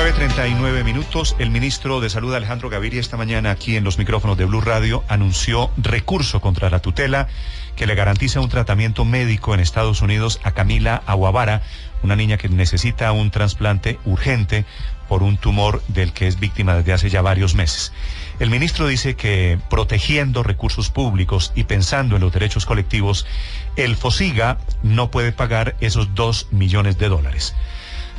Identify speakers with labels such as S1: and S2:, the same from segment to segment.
S1: 9:39. El ministro de Salud, Alejandro Gaviria, esta mañana aquí en los micrófonos de Blue Radio anunció recurso contra la tutela que le garantiza un tratamiento médico en Estados Unidos a Camila Aguavara, una niña que necesita un trasplante urgente por un tumor del que es víctima desde hace ya varios meses. El ministro dice que protegiendo recursos públicos y pensando en los derechos colectivos, el FOSIGA no puede pagar esos $2 millones.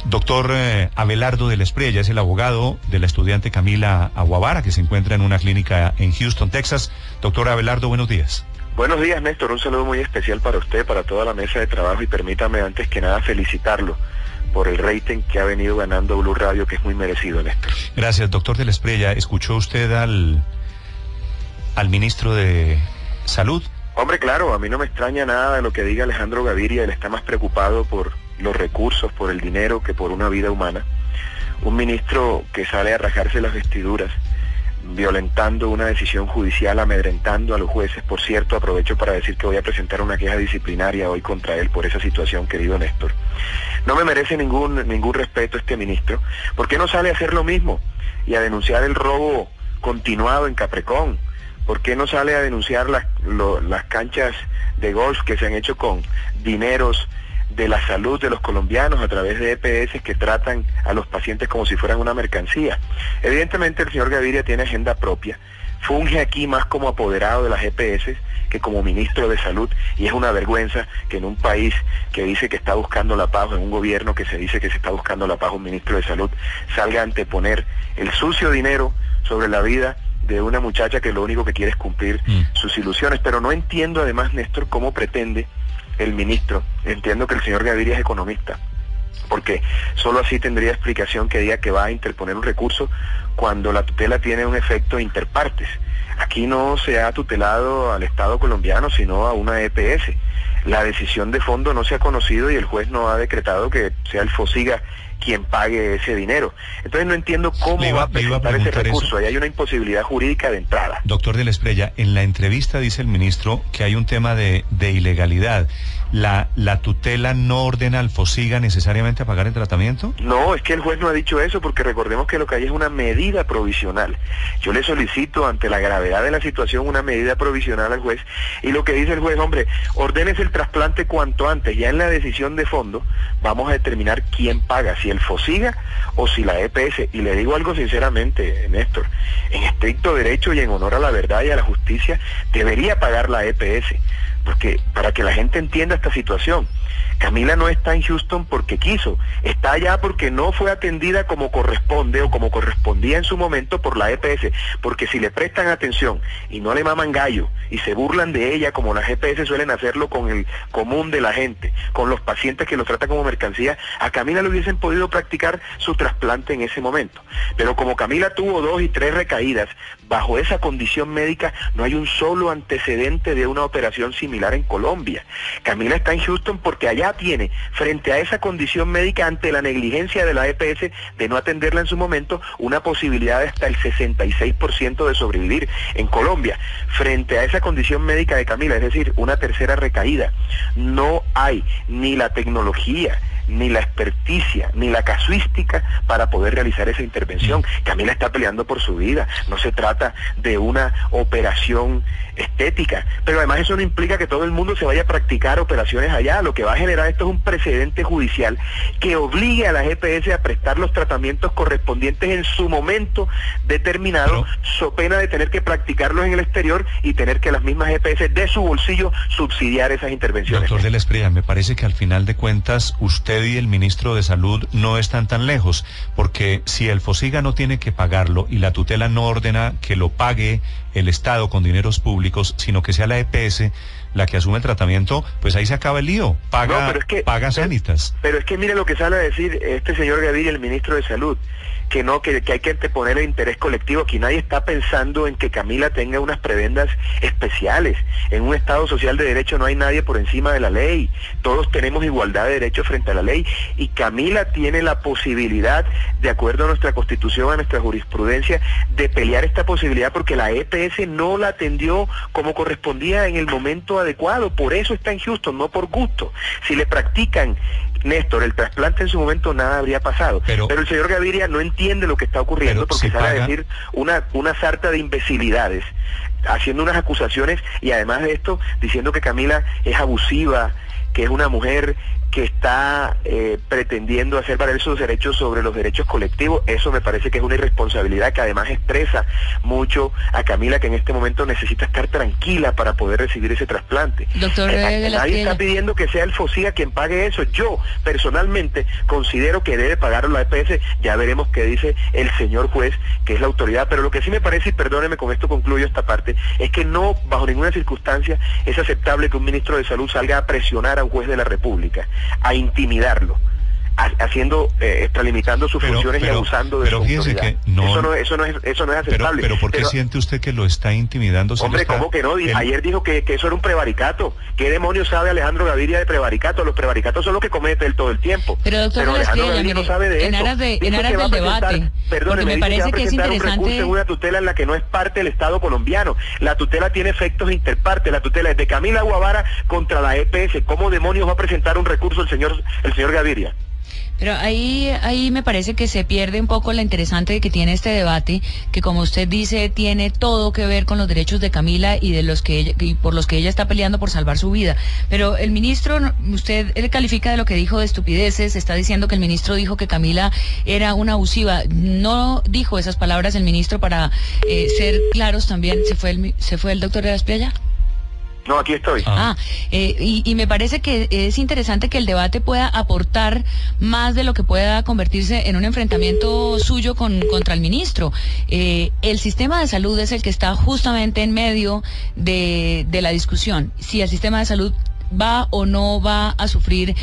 S1: Doctor Abelardo de la Espriella es el abogado de la estudiante Camila Aguavara, que se encuentra en una clínica en Houston, Texas. Doctor Abelardo, buenos días.
S2: Buenos días, Néstor. Un saludo muy especial para usted, para toda la mesa de trabajo, y permítame antes que nada felicitarlo por el rating que ha venido ganando Blue Radio, que es muy merecido, Néstor.
S1: Gracias, doctor de la Espriella. ¿Escuchó usted al ministro de Salud?
S2: Hombre, claro, a mí no me extraña nada de lo que diga Alejandro Gaviria. Él está más preocupado por los recursos, por el dinero, que por una vida humana. Un ministro que sale a rajarse las vestiduras, violentando una decisión judicial, amedrentando a los jueces. Por cierto, aprovecho para decir que voy a presentar una queja disciplinaria hoy contra él por esa situación, querido Néstor. No me merece ningún respeto este ministro. ¿Por qué no sale a hacer lo mismo y a denunciar el robo continuado en Caprecón? ¿Por qué no sale a denunciar las canchas de golf que se han hecho con dineros de la salud de los colombianos a través de EPS que tratan a los pacientes como si fueran una mercancía? Evidentemente el señor Gaviria tiene agenda propia, funge aquí más como apoderado de las EPS que como ministro de Salud, y es una vergüenza que en un país que dice que está buscando la paz, en un gobierno que se dice que se está buscando la paz, un ministro de Salud salga a anteponer el sucio dinero sobre la vida de una muchacha que lo único que quiere es cumplir sus ilusiones. Pero no entiendo además, Néstor, cómo pretende el ministro, entiendo que el señor Gaviria es economista, porque solo así tendría explicación que diga que va a interponer un recurso cuando la tutela tiene un efecto interpartes. Aquí no se ha tutelado al Estado colombiano, sino a una EPS. La decisión de fondo no se ha conocido y el juez no ha decretado que sea el FOSIGA quien pague ese dinero. Entonces no entiendo cómo va a presentar ese recurso. Ahí hay una imposibilidad jurídica de entrada.
S1: Doctor de la Espriella, en la entrevista dice el ministro que hay un tema de ilegalidad. ¿La tutela no ordena al FOSIGA necesariamente a pagar el tratamiento?
S2: No, es que el juez no ha dicho eso, porque recordemos que lo que hay es una medida provisional. Yo le solicito, ante la gravedad de la situación, una medida provisional al juez, y lo que dice el juez, hombre, ordénese el trasplante cuanto antes. Ya en la decisión de fondo vamos a determinar quién paga, si el FOSIGA o si la EPS. Y le digo algo sinceramente, Néstor, en estricto derecho y en honor a la verdad y a la justicia, debería pagar la EPS, porque para que la gente entienda esta situación, Camila no está en Houston porque quiso, está allá porque no fue atendida como corresponde o como correspondía en su momento por la EPS, porque si le prestan atención y no le maman gallo y se burlan de ella como las EPS suelen hacerlo con el común de la gente, con los pacientes que los tratan como mercancía, a Camila le hubiesen podido practicar su trasplante en ese momento. Pero como Camila tuvo 2 y 3 recaídas, bajo esa condición médica no hay un solo antecedente de una operación similar en Colombia. Camila está en Houston porque allá tiene, frente a esa condición médica, ante la negligencia de la EPS de no atenderla en su momento, una posibilidad de hasta el 66% de sobrevivir. En Colombia, frente a esa condición médica de Camila, es decir, una tercera recaída, no hay ni la tecnología, ni la experticia, ni la casuística para poder realizar esa intervención. Camila está peleando por su vida, no se trata de una operación estética, pero además eso no implica que todo el mundo se vaya a practicar operaciones allá. Lo que va a generar esto es un precedente judicial que obligue a las EPS a prestar los tratamientos correspondientes en su momento determinado, so pena de tener que practicarlos en el exterior y tener que las mismas EPS de su bolsillo subsidiar esas intervenciones.
S1: Doctor de la Espriella, me parece que al final de cuentas usted y el ministro de Salud no están tan lejos, porque si el FOSIGA no tiene que pagarlo y la tutela no ordena que lo pague el Estado con dineros públicos, sino que sea la EPS la que asume el tratamiento, pues ahí se acaba el lío. Paga Sanitas.
S2: Pero es que mire lo que sale a decir este señor Gaviria, el ministro de Salud, que no, que hay que anteponer el interés colectivo. Aquí nadie está pensando en que Camila tenga unas prebendas especiales. En un Estado social de derecho no hay nadie por encima de la ley. Todos tenemos igualdad de derechos frente a la ley, y Camila tiene la posibilidad, de acuerdo a nuestra Constitución, a nuestra jurisprudencia, de pelear esta posibilidad, porque la EPS no la atendió como correspondía en el momento adecuado. Por eso está en Houston, no por gusto. Si le practican Néstor, el trasplante en su momento nada habría pasado, pero el señor Gaviria no entiende lo que está ocurriendo porque
S1: si
S2: sale
S1: paga...
S2: a decir una sarta de imbecilidades, haciendo unas acusaciones y además de esto diciendo que Camila es abusiva, que es una mujer que está pretendiendo hacer valer sus derechos sobre los derechos colectivos. Eso me parece que es una irresponsabilidad que además estresa mucho a Camila, que en este momento necesita estar tranquila para poder recibir ese trasplante.
S3: Doctor,
S2: nadie está pidiendo que sea el FOSIGA quien pague eso. Yo personalmente considero que debe pagarlo la EPS. Ya veremos qué dice el señor juez, que es la autoridad, pero lo que sí me parece, y perdóneme, con esto concluyo esta parte, es que no, bajo ninguna circunstancia, es aceptable que un ministro de Salud salga a presionar a un juez de la República, a intimidarlo, haciendo, extralimitando sus funciones y abusando de su autoridad.
S1: Que no,
S2: eso no es aceptable.
S1: Pero ¿por qué siente usted que lo está intimidando?
S2: Hombre, ¿cómo que no? Ayer dijo que eso era un prevaricato. ¿Qué demonios sabe Alejandro Gaviria de prevaricato? Los prevaricatos son los que comete él todo el tiempo.
S3: Pero doctor,
S2: Alejandro Gaviria no sabe de eso.
S3: En aras del debate,
S2: perdóneme,
S3: me parece que es interesante
S2: un recurso en una tutela en la que no es parte del Estado colombiano. La tutela tiene efectos interpartes. La tutela es de Camila Guavara contra la EPS. ¿Cómo demonios va a presentar un recurso el señor Gaviria?
S3: Pero ahí me parece que se pierde un poco la interesante que tiene este debate, que como usted dice, tiene todo que ver con los derechos de Camila y de los que ella, y por los que ella está peleando por salvar su vida. Pero el ministro, él califica de lo que dijo de estupideces, está diciendo que el ministro dijo que Camila era una abusiva. No dijo esas palabras el ministro, para ser claros también. ¿Se fue el doctor de las Playas?
S2: No, aquí estoy.
S3: Y me parece que es interesante que el debate pueda aportar más de lo que pueda convertirse en un enfrentamiento suyo contra el ministro. El sistema de salud es el que está justamente en medio de la discusión. Si el sistema de salud va o no va a sufrir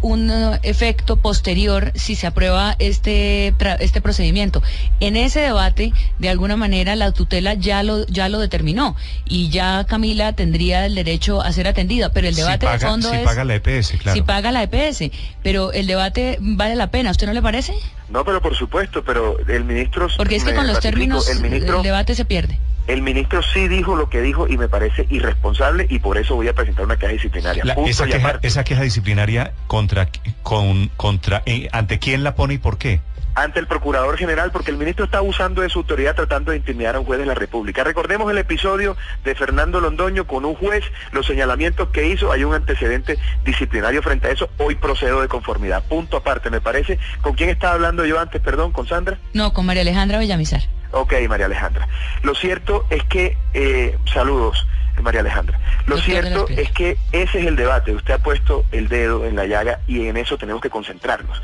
S3: un efecto posterior si se aprueba este procedimiento. En ese debate, de alguna manera, la tutela ya lo determinó y ya Camila tendría el derecho a ser atendida, pero el debate de fondo es...
S1: Si paga la EPS, claro.
S3: Si paga la EPS, pero el debate vale la pena, ¿a usted no le parece?
S2: No, pero por supuesto, pero el ministro...
S3: Porque es que con los términos el debate se pierde.
S2: El ministro sí dijo lo que dijo y me parece irresponsable y por eso voy a presentar una queja disciplinaria.
S1: Esa queja disciplinaria ¿ante quién la pone y por qué?
S2: Ante el Procurador General, porque el ministro está abusando de su autoridad tratando de intimidar a un juez de la República. Recordemos el episodio de Fernando Londoño con un juez, los señalamientos que hizo, hay un antecedente disciplinario frente a eso, hoy procedo de conformidad. Punto aparte, me parece. ¿Con quién estaba hablando yo antes, perdón? ¿Con Sandra?
S3: No, con María Alejandra Villamizar.
S2: Ok, María Alejandra. Lo cierto es que, saludos, María Alejandra. Lo cierto es que ese es el debate. Usted ha puesto el dedo en la llaga y en eso tenemos que concentrarnos.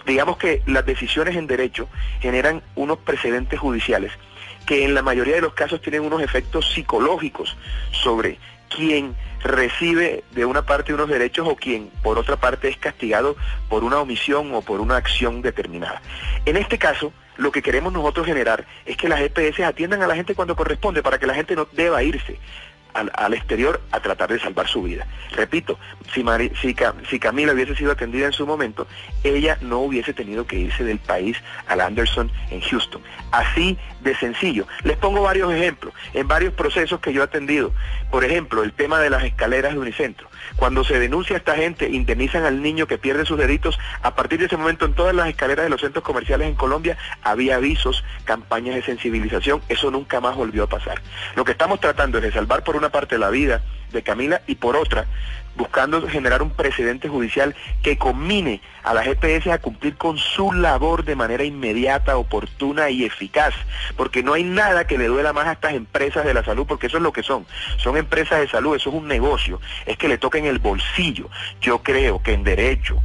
S2: Digamos que las decisiones en derecho generan unos precedentes judiciales que en la mayoría de los casos tienen unos efectos psicológicos sobre quien recibe de una parte unos derechos o quien por otra parte es castigado por una omisión o por una acción determinada. En este caso, lo que queremos nosotros generar es que las EPS atiendan a la gente cuando corresponde, para que la gente no deba irse al exterior a tratar de salvar su vida. Repito, si Camila hubiese sido atendida en su momento, ella no hubiese tenido que irse del país al Anderson en Houston. Así de sencillo. Les pongo varios ejemplos, en varios procesos que yo he atendido. Por ejemplo, el tema de las escaleras de Unicentro. Cuando se denuncia a esta gente, indemnizan al niño que pierde sus deditos. A partir de ese momento, en todas las escaleras de los centros comerciales en Colombia, había avisos, campañas de sensibilización. Eso nunca más volvió a pasar. Lo que estamos tratando es de salvar por una parte la vida de Camila y por otra, buscando generar un precedente judicial que conmine a las EPS a cumplir con su labor de manera inmediata, oportuna y eficaz, porque no hay nada que le duela más a estas empresas de la salud, porque eso es lo que son empresas de salud, eso es un negocio, es que le toquen el bolsillo. Yo creo que en derecho,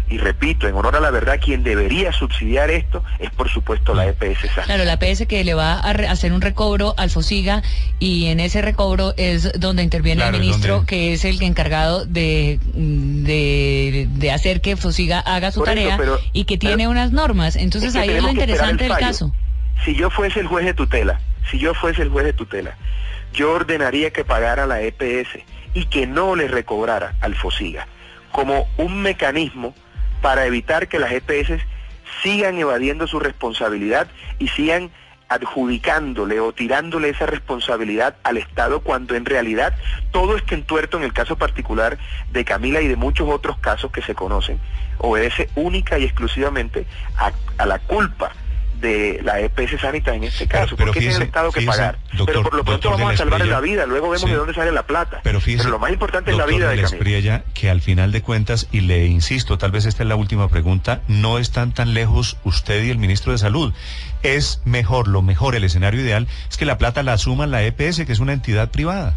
S2: y repito, en honor a la verdad, quien debería subsidiar esto es por supuesto la EPS SAN.
S3: Claro, la EPS que le va a hacer un recobro al FOSIGA, y en ese recobro es donde interviene el ministro, que es el encargado de hacer que FOSIGA haga su tarea y que tiene unas normas. Entonces ahí es lo interesante del caso.
S2: Si yo fuese el juez de tutela, yo ordenaría que pagara la EPS y que no le recobrara al FOSIGA, como un mecanismo para evitar que las EPS sigan evadiendo su responsabilidad y sigan adjudicándole o tirándole esa responsabilidad al Estado, cuando en realidad todo este entuerto, en el caso particular de Camila y de muchos otros casos que se conocen, obedece única y exclusivamente a la culpa de la EPS Sanitas en este caso, porque tiene el Estado que pagar.
S1: Doctor,
S2: pero por lo pronto vamos a salvarle la vida, luego vemos de dónde sale la plata.
S1: Pero
S2: lo más importante es la vida de
S1: Camila. Que al final de cuentas, y le insisto, tal vez esta es la última pregunta, no están tan lejos usted y el ministro de Salud. Es mejor, el escenario ideal es que la plata la asuma la EPS, que es una entidad privada.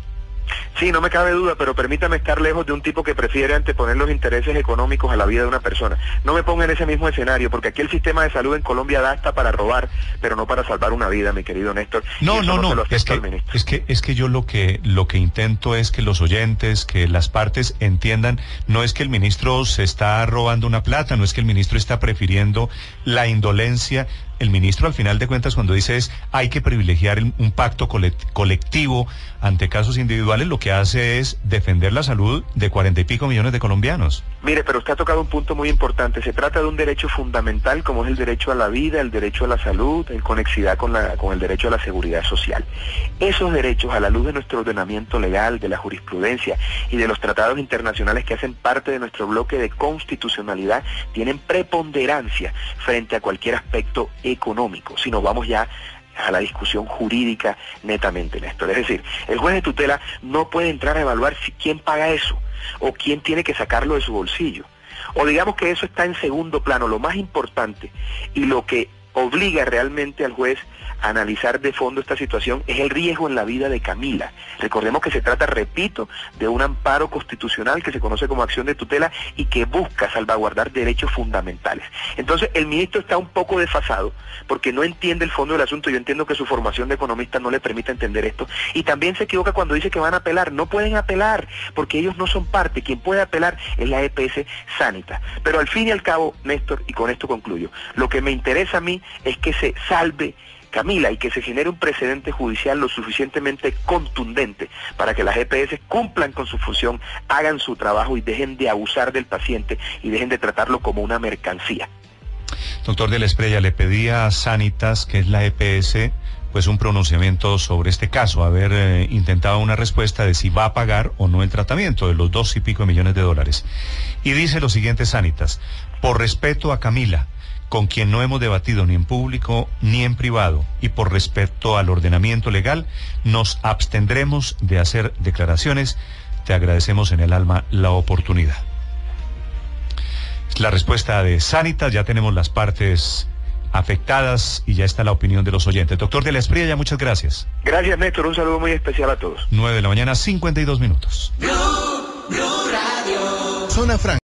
S2: Sí, no me cabe duda, pero permítame estar lejos de un tipo que prefiere anteponer los intereses económicos a la vida de una persona. No me ponga en ese mismo escenario, porque aquí el sistema de salud en Colombia da hasta para robar, pero no para salvar una vida, mi querido Néstor.
S1: No, es que yo lo que intento es que los oyentes, que las partes entiendan, no es que el ministro se está robando una plata, no es que el ministro está prefiriendo la indolencia. El ministro, al final de cuentas, cuando dice hay que privilegiar un pacto colectivo ante casos individuales, lo que hace es defender la salud de 40 y pico millones de colombianos.
S2: Mire, pero usted ha tocado un punto muy importante. Se trata de un derecho fundamental, como es el derecho a la vida, el derecho a la salud, en conexidad con el derecho a la seguridad social. Esos derechos, a la luz de nuestro ordenamiento legal, de la jurisprudencia y de los tratados internacionales que hacen parte de nuestro bloque de constitucionalidad, tienen preponderancia frente a cualquier aspecto económico, si nos vamos ya a la discusión jurídica netamente, Néstor. Es decir, el juez de tutela no puede entrar a evaluar quién paga eso o quién tiene que sacarlo de su bolsillo. O digamos que eso está en segundo plano. Lo más importante y lo que obliga realmente al juez a analizar de fondo esta situación es el riesgo en la vida de Camila. Recordemos que se trata, repito, de un amparo constitucional que se conoce como acción de tutela y que busca salvaguardar derechos fundamentales. Entonces, el ministro está un poco desfasado porque no entiende el fondo del asunto. Yo entiendo que su formación de economista no le permite entender esto, y también se equivoca cuando dice que van a apelar. No pueden apelar porque ellos no son parte. Quien puede apelar es la EPS Sanitas. Pero al fin y al cabo, Néstor, y con esto concluyo, lo que me interesa a mí es que se salve Camila y que se genere un precedente judicial lo suficientemente contundente para que las EPS cumplan con su función, hagan su trabajo y dejen de abusar del paciente y dejen de tratarlo como una mercancía.
S1: Doctor de la Espriella, le pedía a Sanitas, que es la EPS, pues un pronunciamiento sobre este caso, haber intentado una respuesta de si va a pagar o no el tratamiento de los 2 y pico millones de dólares. Y dice lo siguiente Sanitas: por respeto a Camila, con quien no hemos debatido ni en público ni en privado, y por respeto al ordenamiento legal, nos abstendremos de hacer declaraciones. Te agradecemos en el alma la oportunidad. La respuesta de Sanitas, ya tenemos las partes afectadas y ya está la opinión de los oyentes. Doctor de la Espriella, muchas gracias.
S2: Gracias, Néstor, un saludo muy especial a todos.
S1: 9 de la mañana, 52 minutos.
S4: Blue Radio. Zona Franca.